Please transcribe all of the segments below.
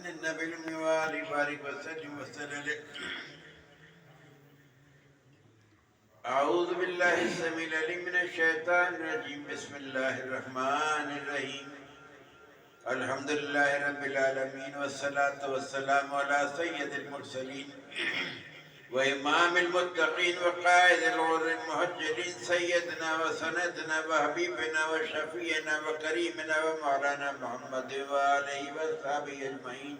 النبي الأمي وآله بارك وسلم وسلم. أعوذ بالله السميع العليم من الشيطان الرجيم. بسم الله الرحمن الرحيم. الحمد لله رب العالمين والصلاة والسلام على سيد المرسلين وإمام المتقين وقائد الغر المهجرين سيدنا وسندنا وحبيبنا وشفينا وكريمنا ومولانا محمد وآله وصحبه أجمعين.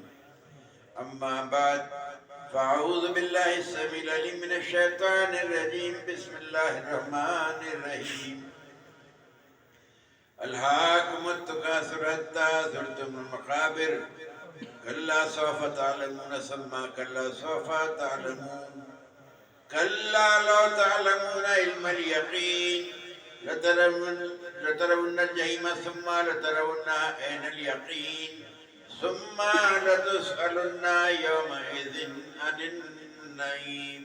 أما بعد فأعوذ بالله السميع العليم من الشيطان الرجيم. بسم الله الرحمن الرحيم. ألهاكم التكاثر حتى زرتم المقابر كلا سوف تعلمون ثم كلا سوف تعلمون كلا لو تعلمون علم اليقين لترون الجحيم ثم لترونها عين اليقين ثم لتسألن يومئذ عن النعيم.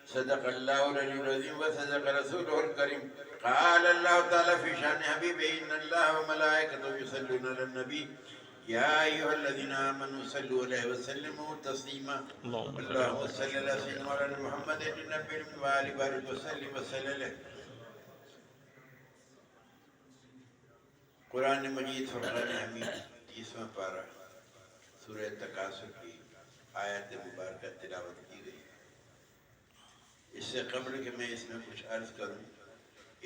صدق الله العلي العظيم وصدق رسوله الكريم. قال الله تعالى في شأن حبيبه إن الله وملائكته يصلون على النبي يا أيها الذين آمنوا صلوا عليه وسلموا تسليما. اللهم صل على سيدنا مولانا محمد النبي وآله بارك وسلم وسلم. قرآن مجید فرقان حمید 30واں پارہ سورہ تکاثر کی آیت مبارکہ تلاوت کی گئی. اس سے قبل کہ میں اس میں کچھ عرض کروں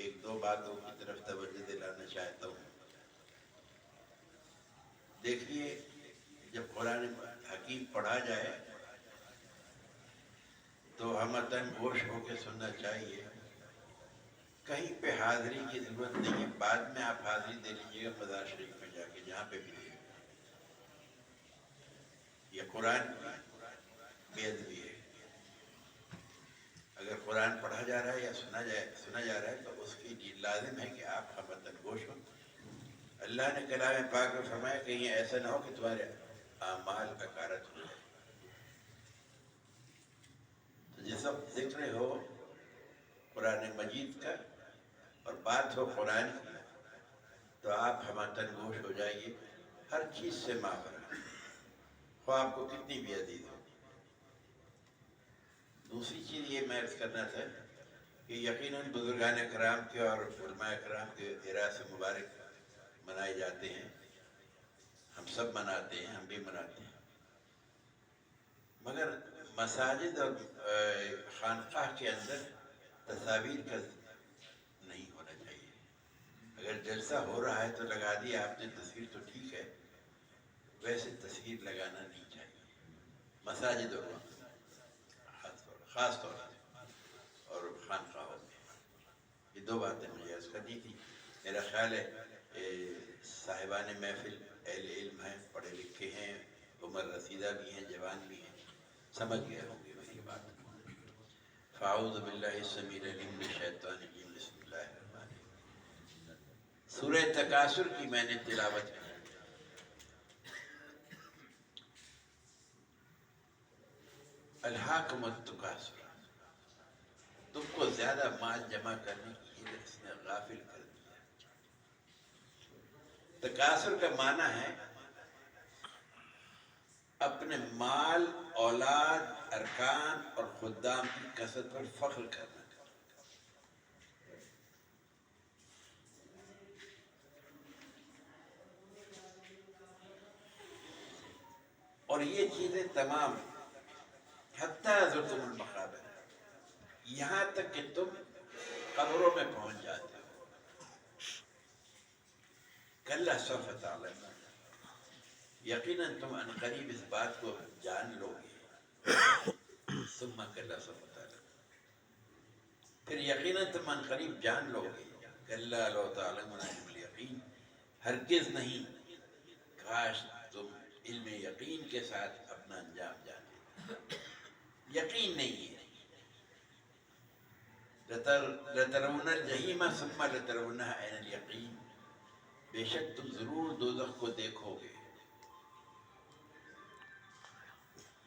ایک دو باتوں کی طرف توجہ دلانا چاہتا ہوں. دیکھیے جب قرآن حکیم پڑھا جائے تو ہمتن گوش ہو کے سننا چاہیے. کہیں پہ حاضری کی ضرورت نہیں ہے، بعد میں آپ حاضری دے لیجیے گا مزار شریف میں جا کے جہاں پہ بھی دے. یہ قرآن بے ادبی ہے. اگر قرآن پڑھا جا رہا ہے یا سنا جا رہا ہے تو اس کے لیے لازم ہے کہ آپ ہمتن گوش ہوں. اللہ نے کلام پاک میں فرمایا کہ یہ ایسا نہ ہو کہ تمہارے اعمال اکارت ہو جائے. تو جس وقت ذکر ہو قرآن مجید کا اور بات ہو قرآن کی تو آپ ہمتن گوش ہو جائیے. ہر چیز سے ماورا خواہ آپ کو کتنی بھی عزیز ہو. دوسری چیز یہ میں عرض کرنا تھا کہ یقیناً بزرگان کرام کے اور علماء کرام کے اعراض مبارک منائے جاتے ہیں. ہم سب مناتے ہیں، ہم بھی مناتے ہیں. مگر مساجد اور خانقاہ کے اندر تصاویر کا نہیں ہونا چاہیے. اگر جلسہ ہو رہا ہے تو لگا دیا آپ نے تصویر تو ٹھیک ہے، ویسے تصویر لگانا نہیں چاہیے. مساجد اور خاص طور سے اور خانقاہوں میں یہ دو باتیں مجھے عرض کرنی تھی. میرا خیال ہے صاحبان محفل اہل علم ہیں، پڑھے لکھے ہیں، عمر رسیدہ بھی ہیں، جوان بھی ہیں، سمجھ گئے ہوں گے میری بات. فاعوذ باللہ السمیع العلیم من الشیطان الرجیم. بسم اللہ الرحمن الرحیم. سورہ تکاثر کی میں نے تلاوت کی. الہاکم التکاثر، تم کو زیادہ مال جمع کرنے کی اس نے غافل کر دیا. تکاثر کا معنی ہے اپنے مال، اولاد، ارکان اور خدام کی کثرت پر فخر کرنا. اور یہ چیزیں تمام حتیٰ زرتم المقابر، یہاں تک کہ تم قبروں میں پہنچ جاتے ہو. کلا سوف تعلمون، یقیناً تم ان قریب اس بات کو جان لو گے. ثم کلا سوف تعلمون، پھر یقیناً تم ان قریب جان لو گے. کلا لو تعلمون علم الیقین، ہرگز نہیں، کاش تم علم یقین کے ساتھ اپنا انجام جانے. یقین نہیں ہے. لترون الجحیم ثم لترونها عین الیقین، بے شک تم ضرور دوزخ کو دیکھو گے.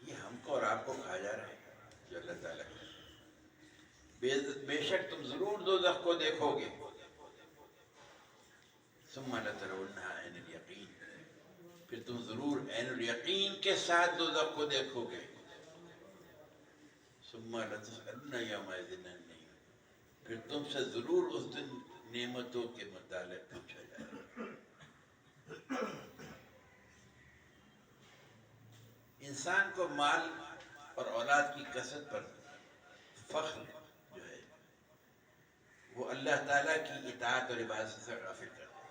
یہ ہم کو اور آپ کو کہا جا رہا ہے جو اللہ تعالیٰ ہے. بے شک تم ضرور دوزخ کو دیکھو گے. ثم لترونها عین الیقین، پھر تم ضرور عین یقین کے ساتھ دوزخ کو دیکھو گے، ثم لتسألن یومئذ عن النعیم، پھر تم سے ضرور اس دن نعمتوں کے متعلق پوچھا جائے گا۔ انسان کو مال اور اولاد کی کثرت پر فخر جو ہے وہ اللہ تعالیٰ کی اطاعت اور عبادت سے غافل کرتا ہے،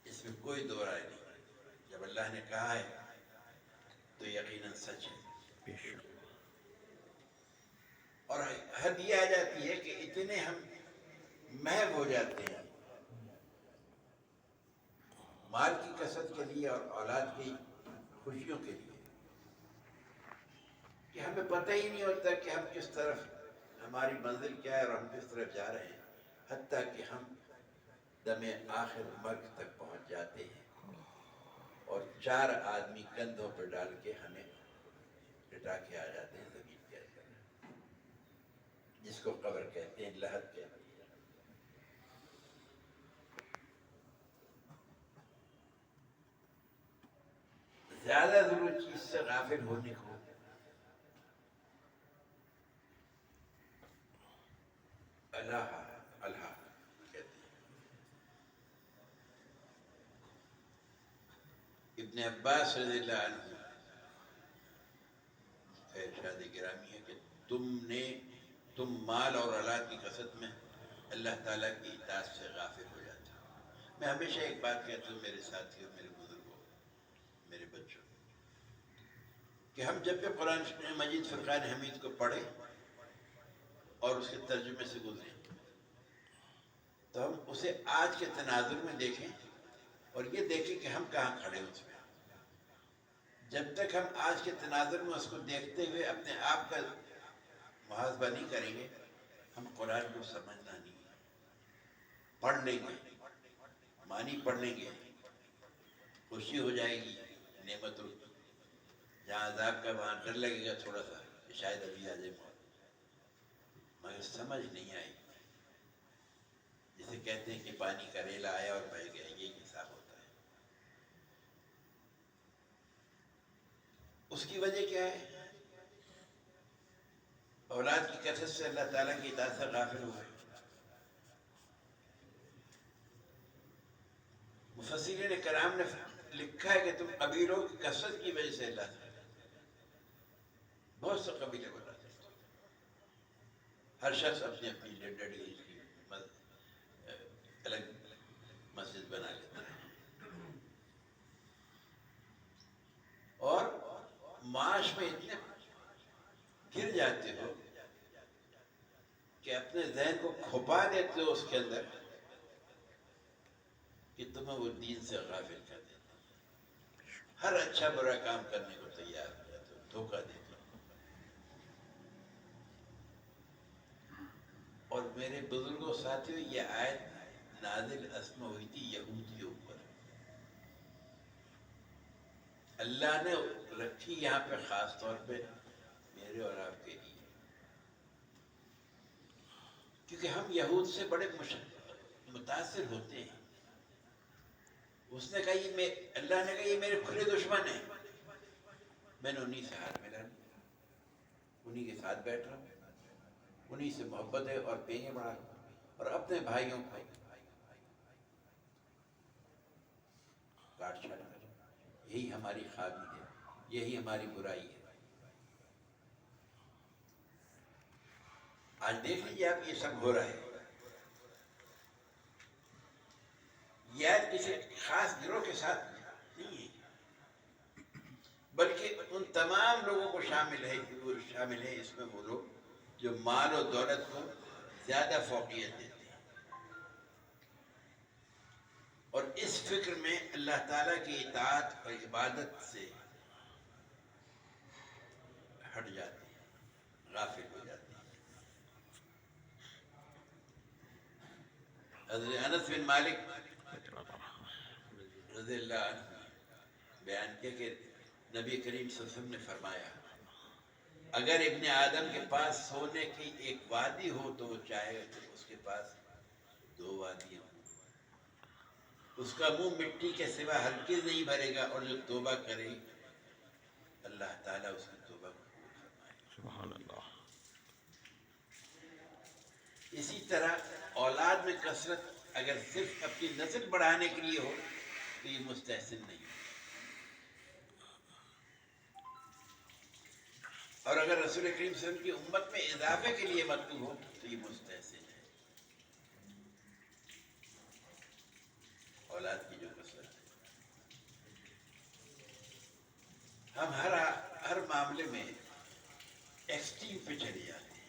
اس میں کوئی دو رائے نہیں۔ جب اللہ نے کہا ہے تو یقیناً سچ ہے، اور حد یہ آ جاتی ہے کہ اتنے ہم محو ہو جاتے ہیں مال کی کثرت کے لیے اور اولاد کی خوشیوں کے لیے کہ ہمیں پتہ ہی نہیں ہوتا کہ ہم کس طرف، ہماری منزل کیا ہے اور ہم کس طرف جا رہے ہیں، حتیٰ کہ ہم دم آخر مرگ تک پہنچ جاتے ہیں اور 4 آدمی کندھوں پر ڈال کے ہمیں لٹا کے آ جاتے ہیں زمین کے اندر، جس کو قبر کہتے ہیں، لحد کہتے ہیں۔ زیادہ ضرور چیز سے غافل ہونے کو اللہ کہتے ہیں۔ ابن عباس رضی اللہ عنہ کا ارشاد گرامی ہے کہ تم مال اور اولاد کی کثرت میں اللہ تعالیٰ کی اطاعت سے غافل ہو جاتے ہو۔ میں ہمیشہ ایک بات کہتا ہوں میرے ساتھیوں، میرے بزرگوں، میرے بچوں، کہ ہم جب بھی قرآن مجید فرقان حمید کو پڑھیں اور اس کے ترجمے سے گزریں تو ہم اسے آج کے تناظر میں دیکھیں اور یہ دیکھیں کہ ہم کہاں کھڑے ہیں اس میں۔ جب تک ہم آج کے تناظر میں اس کو دیکھتے ہوئے اپنے آپ کا محاسبہ نہیں کریں گے، ہم قرآن کو سمجھنا نہیں ہے۔ پڑھ لیں گے، معنی پڑھ لیں گے، خوشی ہو جائے گی نعمتوں کی، جہاں عذاب کا وہاں ڈر لگے گا تھوڑا سا کہ شاید ابھی آ جائے موت، مگر سمجھ نہیں آئی۔ جسے کہتے ہیں کہ پانی کا ریلا آیا اور بہہ گیا، یہی حساب ہوتا ہے۔ اس کی وجہ کیا ہے؟ اولاد کی کثرت سے اللہ تعالیٰ کی اطاعت سے غافل ہوئے۔ مفسرین کرام نے لکھا ہے کہ تم قبیلوں کی کثرت کی وجہ سے اللہ تعالیٰ بہت سے قبیلے بناتے ہیں، ہر شخص اپنی اپنی ڈیڈی کی الگ مسجد بنا لیتا ہے، اور معاش میں اتنے گر جاتے ہو کہ اپنے ذہن کو کھپا دیتے ہو اس کے اندر کہ تمہیں وہ دین سے غافل کر دیتے ہیں، ہر اچھا برا کام کرنے کو تیار ہو جاتے ہو، دھوکہ دیتے ہو۔ اور میرے بزرگوں ساتھیوں، یہ آیت نازل اسمہ ہوئی تھی یہود کے اوپر، اللہ نے رکھی یہاں پہ خاص طور پہ میرے اور آپ کے لیے، کیونکہ ہم یہود سے بڑے متاثر ہوتے ہیں۔ اس نے کہا اللہ نے کہا یہ میرے کھلے دشمن ہیں، میں نے انہی سے ہاتھ ملا لیا، انہی کے ساتھ بیٹھ رہا ہوں، انہی سے محبت ہے اور پینگے بڑھا رہا ہوں، اور اپنے بھائیوں کو کاٹ چھاٹ کر۔ یہی ہماری خامی ہے، یہی ہماری برائی ہے۔ آج دیکھ لیجیے آپ، یہ سب ہو رہا ہے۔ یہ آیت کسی خاص گروہ کے ساتھ نہیں ہے، بلکہ ان تمام لوگوں کو شامل ہے اس میں وہ لوگ جو مال و دولت کو زیادہ فوقیت دیتے ہیں اور اس فکر میں اللہ تعالیٰ کی اطاعت اور عبادت سے ہٹ جاتے ہیں، غافل ہو جاتے ہیں۔ حضرت انس بن مالک رضی اللہ عنہ بیان کیا کہ نبی کریم صلی اللہ علیہ وسلم نے فرمایا، اگر ابن آدم کے پاس سونے کی ایک وادی ہو تو وہ چاہے کہ اس کے پاس 2 وادیاں ہوں۔ اس کا منہ مٹی کے سوا ہرگز نہیں بھرے گا، اور جو توبہ کرے اللہ تعالیٰ اس کی توبہ کو قبول فرمائے گا۔ سبحان اللہ۔ اسی طرح اولاد میں کثرت اگر صرف اپنی نسل بڑھانے کے لیے ہو تو یہ مستحسن نہیں ہے، اور اگر رسول کریم صلی اللہ علیہ وسلم کی امت میں اضافے کے لیے مطلوب ہو تو یہ مستحسن ہے۔ اولاد کی جو کثرت ہے، ہم ہر معاملے میں ایکسٹریم پہ چلے جاتے ہیں۔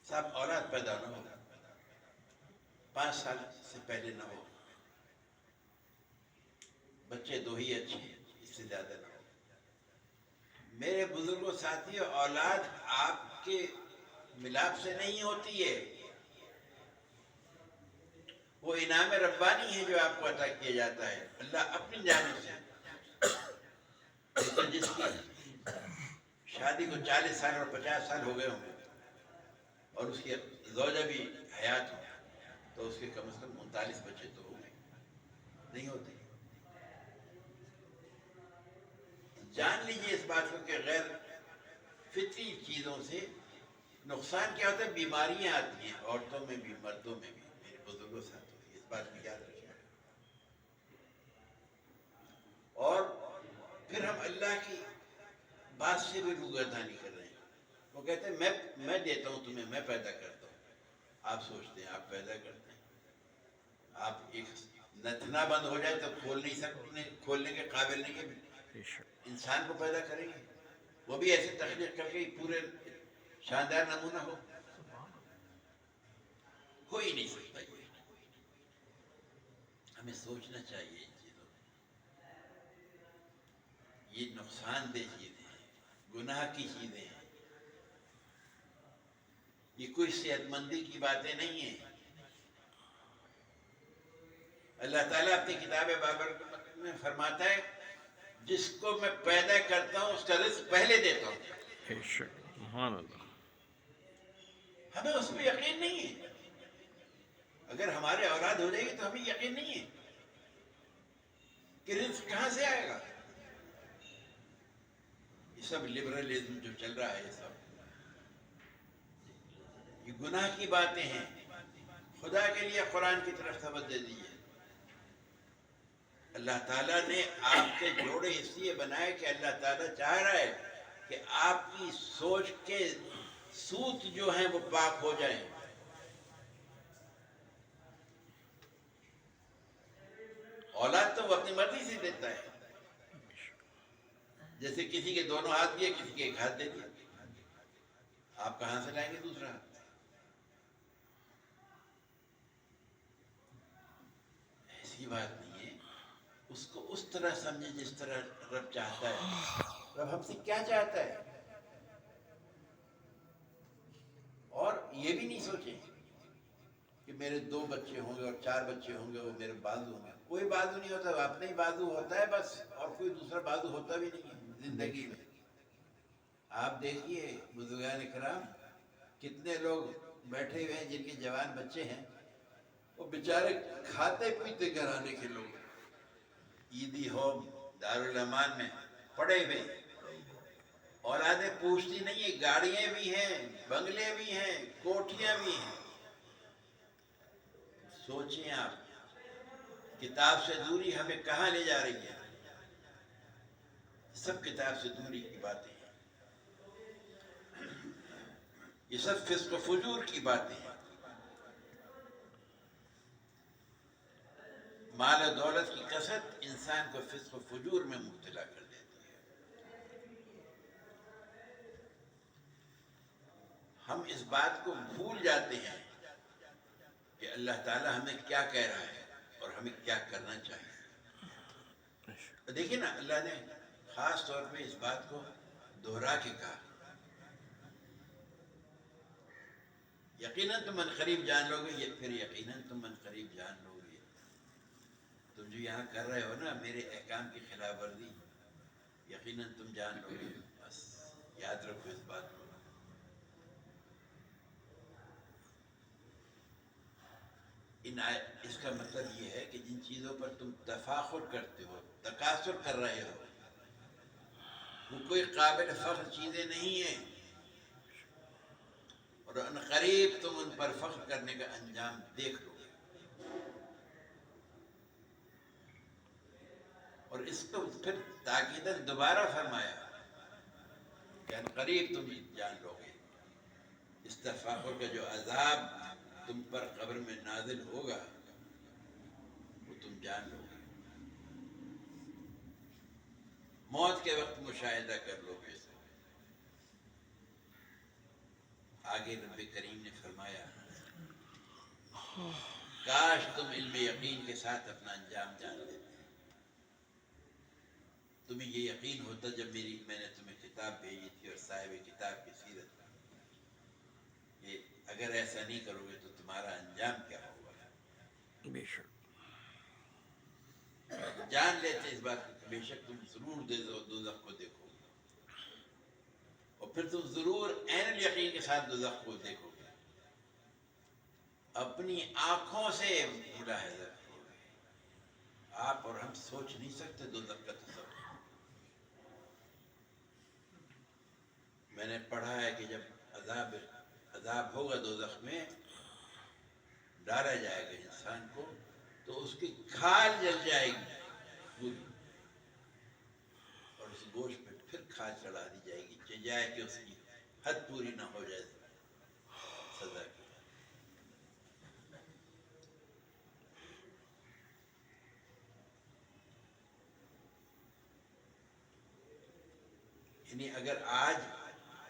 صاحب اولاد پیدا نہ ہو، 5 سال سے پہلے نہ ہو، بچے 2 ہی اچھے ہیں، اس سے زیادہ نہ ہو۔ میرے بزرگوں ساتھیوں، اولاد آپ کے ملاپ سے نہیں ہوتی ہے، وہ انعام ربانی ہے جو آپ کو عطا کیا جاتا ہے اللہ اپنی جانب سے۔ جس کی شادی کو 40 سال اور 50 سال ہو گئے ہوں گے اور اس کی زوجہ بھی حیات ہو، تو اس کے کم از کم 39 بچے تو ہوں گے، نہیں ہوتے۔ جان لیجیے اس بات کو کہ غیر فطری چیزوں سے نقصان کیا ہوتا ہے، بیماریاں آتی ہیں، عورتوں میں بھی مردوں میں بھی۔ میرے بزرگوں ساتھ اس بات کو یاد رکھیں۔ اور پھر ہم اللہ کی بات سے بھی روگردانی کر رہے ہیں۔ وہ کہتے ہیں میں دیتا ہوں تمہیں، میں پیدا کرتا ہوں۔ آپ سوچتے ہیں آپ پیدا کرتے ہیں، آپ ایک نتنا بند ہو جائے تو کھول نہیں سکتے، کھولنے کے قابل نہیں ہے، انسان کو پیدا کریں گے، وہ بھی ایسے تخلیق کر کے پورے شاندار نمونہ ہو ہی نہیں سکتا۔ ہمیں سوچنا چاہیے ان چیزوں میں، یہ نقصان دہ چیزیں ہیں، گناہ کی چیزیں ہیں، یہ کوئی صحت مندی کی باتیں نہیں ہیں۔ اللہ تعالیٰ اپنی کتاب بابرکت میں فرماتا ہے جس کو میں پیدا کرتا ہوں اس کا رزق پہلے دیتا ہوں۔ سبحان اللہ۔ ہمیں اس پہ یقین نہیں ہے، اگر ہمارے اولاد ہو جائے گی تو ہمیں یقین نہیں ہے کہ رزق کہاں سے آئے گا۔ یہ سب لبرلزم جو چل رہا ہے، یہ سب یہ گناہ کی باتیں ہیں۔ خدا کے لیے قرآن کی طرف توجہ دیجیے۔ اللہ تعالیٰ نے آپ کے جوڑے اس لیے بنائے کہ اللہ تعالیٰ چاہ رہا ہے کہ آپ کی سوچ کے سوت جو ہیں وہ پاک ہو جائیں۔ اولاد تو وہ اپنی مرضی سے دیتا ہے، جیسے کسی کے دونوں ہاتھ دیے، کسی کے ایک ہاتھ دے دیا، آپ کہاں سے لائیں گے دوسرا ہاتھ؟ ایسی بات نہیں ہے، اس کو اس طرح سمجھے جس طرح رب چاہتا ہے۔ رب ہم سے کیا چاہتا ہے، اور یہ بھی نہیں سوچیں کہ میرے 2 بچے ہوں گے اور 4 بچے ہوں گے، وہ میرے بازو ہوں گے۔ کوئی بازو نہیں ہوتا، اپنا ہی بازو ہوتا ہے بس، اور کوئی دوسرا بازو ہوتا بھی نہیں ہے زندگی میں۔ آپ دیکھیے بزرگان کرام، کتنے لوگ بیٹھے ہوئے ہیں جن کے جوان بچے ہیں، وہ بیچارے کھاتے پیتے گھرانے کے لوگ، عیدی ہوم دارالامان میں پڑے ہوئے، اولادیں پوچھتی نہیں ہیں، گاڑیاں بھی ہیں، بنگلے بھی ہیں، کوٹھیاں بھی ہیں۔ سوچیں آپ، کتاب سے دوری ہمیں کہاں لے جا رہی ہے؟ سب کتاب سے دوری کی باتیں ہیں، یہ سب فسق و فجور کی باتیں ہیں۔ مال و دولت کی کثرت انسان کو فسق و فجور میں مبتلا کر دیتی ہے۔ ہم اس بات کو بھول جاتے ہیں کہ اللہ تعالیٰ ہمیں کیا کہہ رہا ہے اور ہمیں کیا کرنا چاہیے۔ دیکھیں نا، اللہ نے خاص طور پہ اس بات کو دہرا کے کہا، یقیناً تم من قریب جان لو گے، پھر یقیناً تم من قریب جان لو گے، تم جو یہاں کر رہے ہو نا میرے احکام کی خلاف ورزی، یقیناً تم جان لو گے۔ بس یاد رکھو اس بات کو۔ اس کا مطلب یہ ہے کہ جن چیزوں پر تم تفاخر کرتے ہو، تکاثر کر رہے ہو، وہ کوئی قابل فخر چیزیں نہیں ہیں، اور ان قریب تم ان پر فخر کرنے کا انجام دیکھ لو گے۔ اور اس کو پھر تاکیداً دوبارہ فرمایا کہ ان قریب تم جان لو گے، اس تفاخر کا جو عذاب تم پر قبر میں نازل ہوگا وہ تم جان لو گے، موت کے وقت مشاہدہ کر لو گے۔ آگے رب کریم نے فرمایا کاش تم علم یقین کے ساتھ اپنا انجام جان لیتے، تمہیں یہ یقین ہوتا جب میں نے تمہیں کتاب بھیجی تھی اور صاحب کتاب کی سیرت، یہ اگر ایسا نہیں کرو گے تو تمہارا انجام کیا ہوگا۔ بے شک جان لیتے اس بات کو کہ بے شک تم ضرور دوزخ کو دیکھو گے، اور پھر تم ضرور عین الیقین کے ساتھ دوزخ کو دیکھو گے، اپنی آنکھوں سے ملاحظہ کرو گے۔ آپ اور ہم سوچ نہیں سکتے دوزخ کا تصور۔ میں نے پڑھا ہے کہ جب عذاب ہوگا دوزخ میں، ڈالا جائے گا انسان کو تو اس کی کھال جل جائے گی پوری، اور اس گوشت پہ پھر کھال چڑھا دی جائے گی کہ جائے کہ اس کی حد پوری نہ ہو جائے سزا کی۔ یعنی اگر آج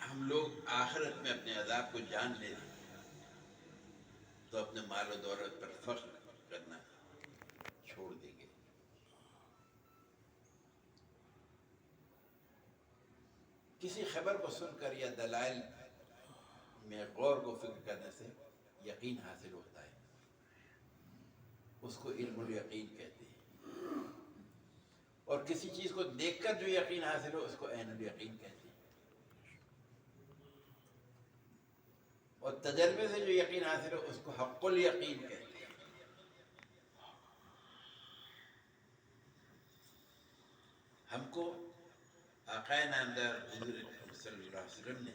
ہم لوگ آخرت میں اپنے عذاب کو جان لیں تو اپنے مال و دولت پر فخر کرنا چھوڑ دیں گے۔ کسی خبر کو سن کر یا دلائل میں غور و فکر کرنے سے یقین حاصل ہوتا ہے، اس کو علم الیقین کہتے ہیں، اور کسی چیز کو دیکھ کر جو یقین حاصل ہو اس کو عین الیقین کہتے ہیں، اور تجربے سے جو یقین حاصل ہو اس کو حق الیقین کہتے ہیں۔ ہم کو آقا نامدار حضور اکرم صلی اللہ علیہ وسلم نے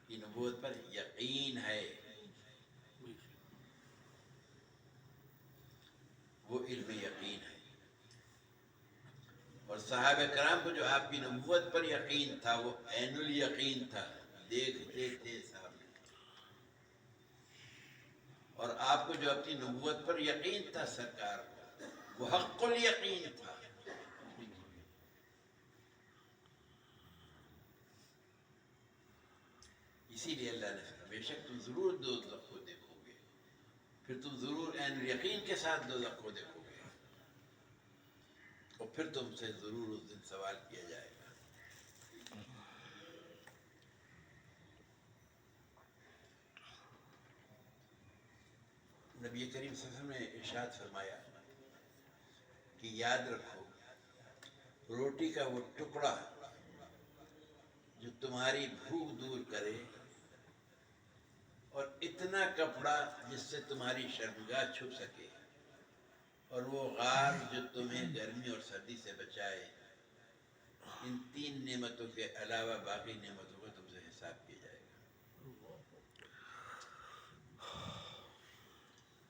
کی نبوت پر یقین ہے، وہ علم یقین ہے، اور صحابہ کرام کو جو آپ کی نبوت پر یقین تھا وہ عین الیقین تھا، دیکھتے تھے سامنے، اور آپ کو جو اپنی نبوت پر یقین تھا سرکار کو وہ حق الیقین تھا۔ اسی لیے اللہ نے فرمایا بے شک تم ضرور دوزخ کو دیکھو گے، پھر تم ضرور عین الیقین کے ساتھ دوزخ کو دیکھو گے، اور پھر تم سے ضرور اس دن سوال کیا جائے گا۔ نبی کریم صلی اللہ علیہ وسلم نے ارشاد فرمایا کہ یاد رکھو روٹی کا وہ ٹکڑا جو تمہاری بھوک دور کرے، اور اتنا کپڑا جس سے تمہاری شرمگاہ چھپ سکے، اور وہ غار جو تمہیں گرمی اور سردی سے بچائے، ان تین نعمتوں کے علاوہ باقی نعمتوں کا تم سے حساب کیا جائے گا۔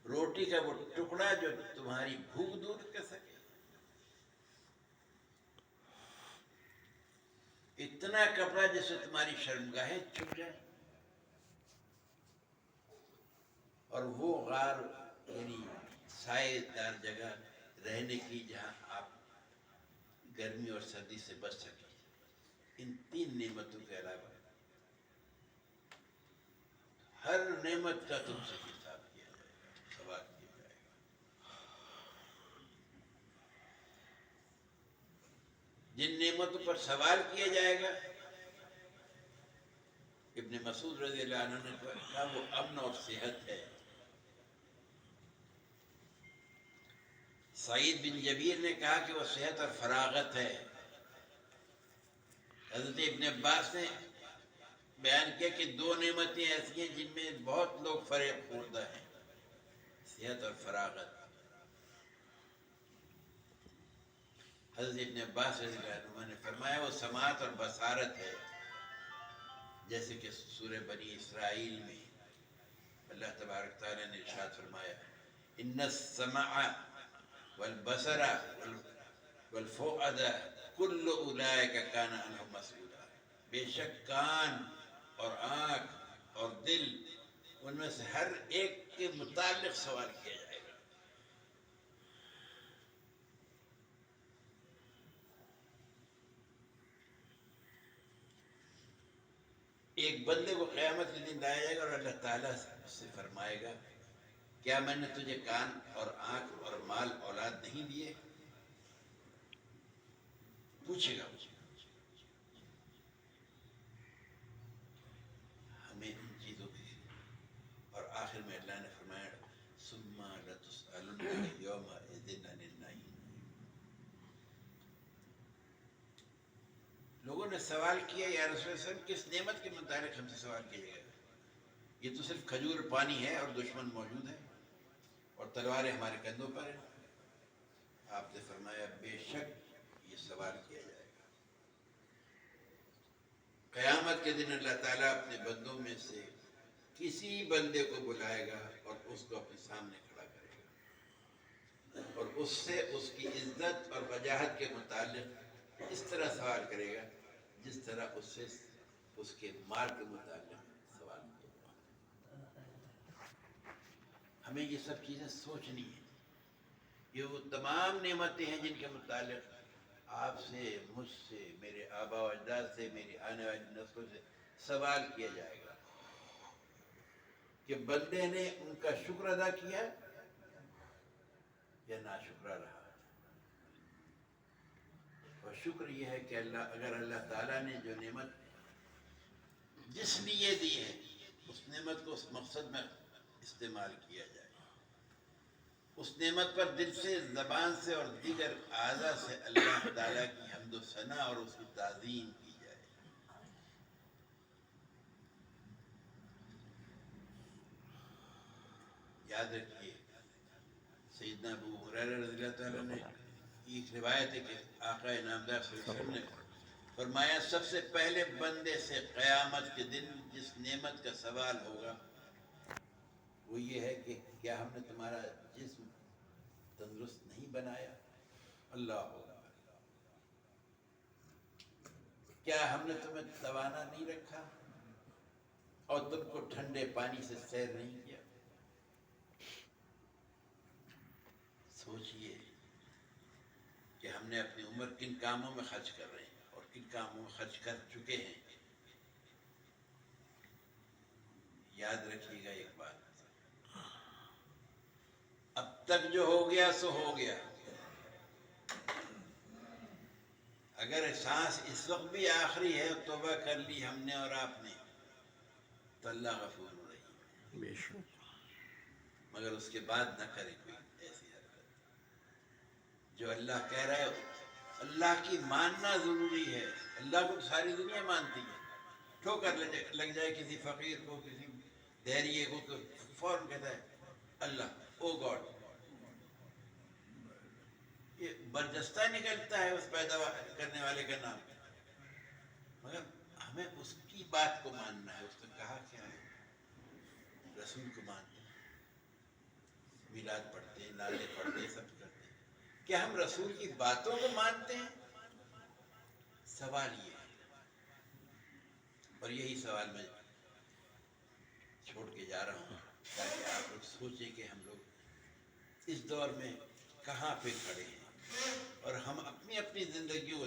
روٹی کا وہ ٹکڑا جو تمہاری بھوک دور کر سکے، اتنا کپڑا جس سے تمہاری شرمگاہیں چھپ جائیں، اور وہ غار یعنی سائے دار جگہ رہنے کی جہاں آپ گرمی اور سردی سے بچ سکیں۔ ان تین نعمتوں کے علاوہ ہر نعمت کا تم سے حساب کیا جائے گا، سوال کیا جائے گا۔ جن نعمتوں پر سوال کیا جائے گا، ابن مسعود رضی اللہ عنہ نے کہا وہ امن اور صحت ہے، سعید بن جبیر نے کہا کہ وہ صحت اور فراغت ہے، حضرت ابن عباس نے بیان کیا کہ دو نعمتیں ایسی ہیں جن میں بہت لوگ فریب خوردہ ہیں، صحت اور فراغت. حضرت ابن عباس رضی اللہ عنہ نے فرمایا وہ سماعت اور بصارت ہے، جیسے کہ سورہ بنی اسرائیل میں اللہ تبارک تعالیٰ نے ارشاد فرمایا ان السمع والبصر والفؤاد کل اولئک کان عنہ مسئولا. بے شک کان اور آنکھ اور دل، ان میں سے ہر ایک کے متعلق سوال کیا جائے گا. ایک بندے کو قیامت کے دن لایا جائے گا اور اللہ تعالیٰ سے فرمائے گا کیا میں نے تجھے کان اور آنکھ اور مال اولاد نہیں دیے؟ پوچھے گا ہمیں ان چیزوں کی. اور آخر میں اللہ نے فرمایا ثم لتسألن یومئذ عن النعیم. لوگوں نے سوال کیا یا رسول اللہ صلی اللہ علیہ وسلم کس نعمت کے متعلق ہم سے سوال کیا جائے گا؟ یہ تو صرف کھجور اور پانی ہے اور دشمن موجود ہے اور تلواریں ہمارے کندھوں پر ہیں. آپ نے فرمایا بے شک یہ سوال کیا جائے گا. قیامت کے دن اللہ تعالیٰ اپنے بندوں میں سے کسی بندے کو بلائے گا اور اس کو اپنے سامنے کھڑا کرے گا اور اس سے اس کی عزت اور وجاہت کے متعلق اس طرح سوال کرے گا جس طرح اس سے اس کے مال کے متعلق سوال کیا. ہمیں یہ سب چیزیں سوچنی ہیں. یہ وہ تمام نعمتیں ہیں جن کے متعلق آپ سے، مجھ سے، میرے آبا و اجداد سے، میری آنے والی نسلوں سے سوال کیا جائے گا کہ بندے نے ان کا شکر ادا کیا یا ناشکرا رہا. اور شکر یہ ہے کہ اگر اللہ تعالیٰ نے جو نعمت جس لیے دی ہے اس نعمت کو اس مقصد میں استعمال کیا جائے، اس نعمت پر دل سے، زبان سے اور دیگر اعضاء سے اللہ تعالیٰ کی حمد و ثنا اور اس کی تعظیم کی جائے. یاد رکھیے سیدنا ابو ہریرہ رضی اللہ تعالیٰ نے ایک روایت ہے کہ آقا نامدار صلی اللہ علیہ وسلم نے فرمایا سب سے پہلے بندے سے قیامت کے دن جس نعمت کا سوال ہوگا وہ یہ ہے کہ کیا ہم نے تمہارا جسم تندرست نہیں بنایا؟ اللہ کیا ہم نے تمہیں توانا نہیں رکھا اور تم کو ٹھنڈے پانی سے سیر نہیں کیا؟ سوچئے کہ ہم نے اپنی عمر کن کاموں میں خرچ کر رہے ہیں اور کن کاموں میں خرچ کر چکے ہیں. یاد رکھیے گا ایک بات، اب تک جو ہو گیا سو ہو گیا. اگر سانس اس وقت بھی آخری ہے توبہ کر لی ہم نے اور آپ نے تو اللہ غفور رحیم بے شک، مگر اس کے بعد نہ کرے کوئی ایسی حرکت. جو اللہ کہہ رہا ہے اللہ کی ماننا ضروری ہے. اللہ کو ساری دنیا مانتی ہے. ٹھوکر لگ جائے کسی فقیر کو، کسی دہریے کو تو فوراً کہتا ہے اللہ، او گاڈ. یہ برجستہ نکلتا ہے اس پیدا کرنے والے کا نام، مگر ہمیں اس کی بات کو ماننا ہے. اس نے کہا کیا ہے؟ رسول کو مانتے ہیں، میلاد پڑھتے ہیں، نعرے پڑھتے ہیں، سب کرتے ہیں. کیا ہم رسول کی باتوں کو مانتے ہیں؟ سوال یہ ہے. اور یہی سوال میں چھوڑ کے جا رہا ہوں تاکہ آپ لوگ سوچیں کہ ہم لوگ اس دور میں کہاں پہ کھڑے ہیں اور ہم اپنی اپنی زندگیوں کو.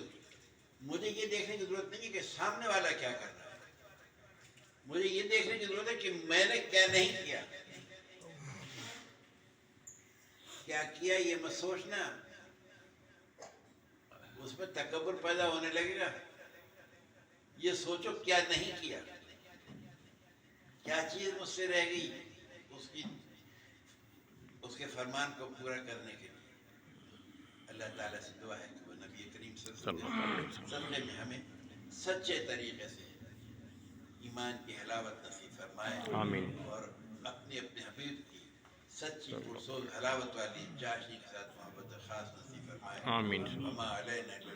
مجھے یہ دیکھنے کی ضرورت نہیں ہے کہ سامنے والا کیا کر رہا ہے، مجھے یہ دیکھنے کی ضرورت ہے کہ میں نے کیا نہیں کیا. کیا کیا یہ مت سوچنا، اس میں تکبر پیدا ہونے لگے گا. یہ سوچو کیا نہیں کیا، کیا چیز مجھ سے رہ گئی اس کے فرمان کو پورا کرنے کے لیے. اللہ تعالیٰ سے دعا ہے کہ وہ نبی کریم صلی اللہ علیہ وسلم میں ہمیں سچے طریقے سے ایمان کی حلاوت نصیب فرمائے. آمین. اور اپنے حبیب کی سچی پرسوز حلاوت والی چاشنی کے ساتھ محبت خاص نصیب فرمائے. آمین. وما علینا